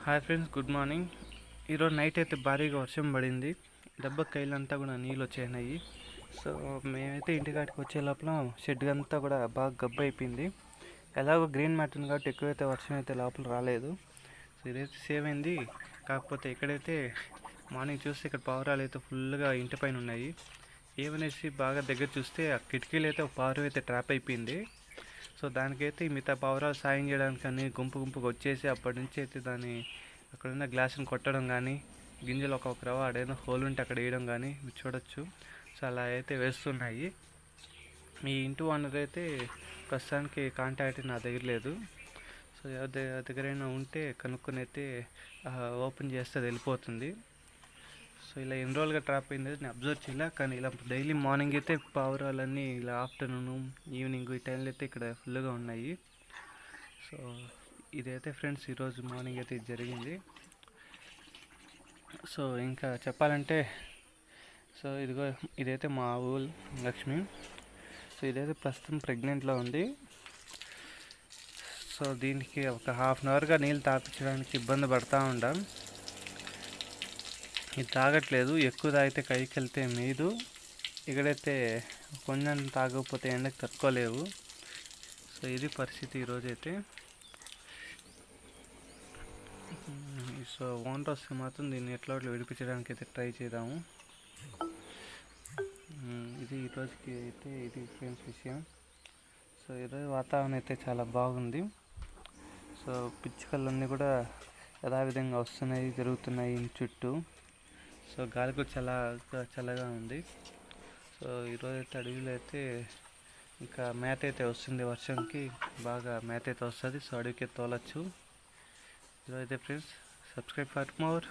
Hi friends, good morning. ఈరోజు night అయితే భారీగా వర్షం పడింది. దెబ్బ కైలంతా కూడా నీళ్ళు వచ్చేసినాయి. సో మేమైతే ఇంటికాడికి వచ్చే లోపల షెడ్ అంతా కూడా బాగా గబ్బు అయిపోయింది. ఎలాగో గ్రీన్ మ్యాట్ ఉంది కాబట్టి ఎక్కువైతే వర్షం అయితే లోపల రాలేదు. సో ఇదైతే సేవ్ అయింది. కాకపోతే ఇక్కడైతే మార్నింగ్ చూస్తే ఇక్కడ పావురాలు అయితే ఫుల్గా ఇంటి పైన ఉన్నాయి. ఏమనేసి బాగా దగ్గర చూస్తే ఆ కిటికీలు అయితే ఒక పావురం అయితే ట్రాప్ అయిపోయింది. సో దానికైతే మిగతా పావురాలు సాయం చేయడానికి కానీ గుంపుగా వచ్చేసి అప్పటి నుంచి అయితే దాన్ని అక్కడున్న గ్లాసుని కొట్టడం కానీ, గింజలు ఒక్కొక్క రవ్వ ఆడేదో హోల్ ఉంటే అక్కడ వేయడం కానీ చూడొచ్చు. సో అలా అయితే వేస్తున్నాయి. ఈ ఇంటి ఓనర్ అయితే ప్రస్తుతానికి కాంటాక్ట్ నా దగ్గర లేదు. సో ఎవరి దగ్గరైనా ఉంటే కనుక్కొని అయితే ఓపెన్ చేస్తే అది వెళ్ళిపోతుంది. సో ఇలా ఎన్ని రోజులుగా ట్రాప్ అయింది నేను అబ్జర్వ్ చేయాల. కానీ ఇలా డైలీ మార్నింగ్ అయితే పావురాలన్నీ ఇలా ఆఫ్టర్నూన్ ఈవినింగ్ ఈ టైంలో అయితే ఇక్కడ ఫుల్గా ఉన్నాయి. సో ఇదైతే ఫ్రెండ్స్ ఈరోజు మార్నింగ్ అయితే ఇది జరిగింది. సో ఇంకా చెప్పాలంటే సో ఇదైతే మా ఊరు లక్ష్మి. సో ఇదైతే ప్రస్తుతం ప్రెగ్నెంట్లో ఉంది. సో దీనికి ఒక హాఫ్ అన్ అవర్గా నీళ్ళు తాపించడానికి ఇబ్బంది పడుతూ ఉంటాం. ఇది తాగట్లేదు. ఎక్కువ తాగితే కైకి వెళ్తే మీదు. ఇక్కడైతే కొంచెం తాగకపోతే ఎండకు తట్టుకోలేవు. సో ఇది పరిస్థితి ఈరోజైతే. సో ఓనర్ వస్తే మాత్రం దీన్ని ఎట్లా విడిపించడానికి అయితే ట్రై చేద్దాము. ఇది ఈరోజుకి అయితే ఇది ఫ్రెండ్స్ విషయం. సో ఈరోజు వాతావరణం అయితే చాలా బాగుంది. సో పిచ్చుకలన్నీ కూడా యథావిధంగా వస్తున్నాయి, జరుగుతున్నాయి చుట్టూ. సో గాలి కూడా చల్లగా ఉంది. సో ఈరోజు అయితే అడవిలో అయితే ఇంకా మేత అయితే వస్తుంది. వర్షంకి బాగా మేత అయితే వస్తుంది. సో అడవికి తోలచ్చు. ఈరోజు అయితే ఫ్రెండ్స్, సబ్స్క్రైబ్ ఫర్ మోర్.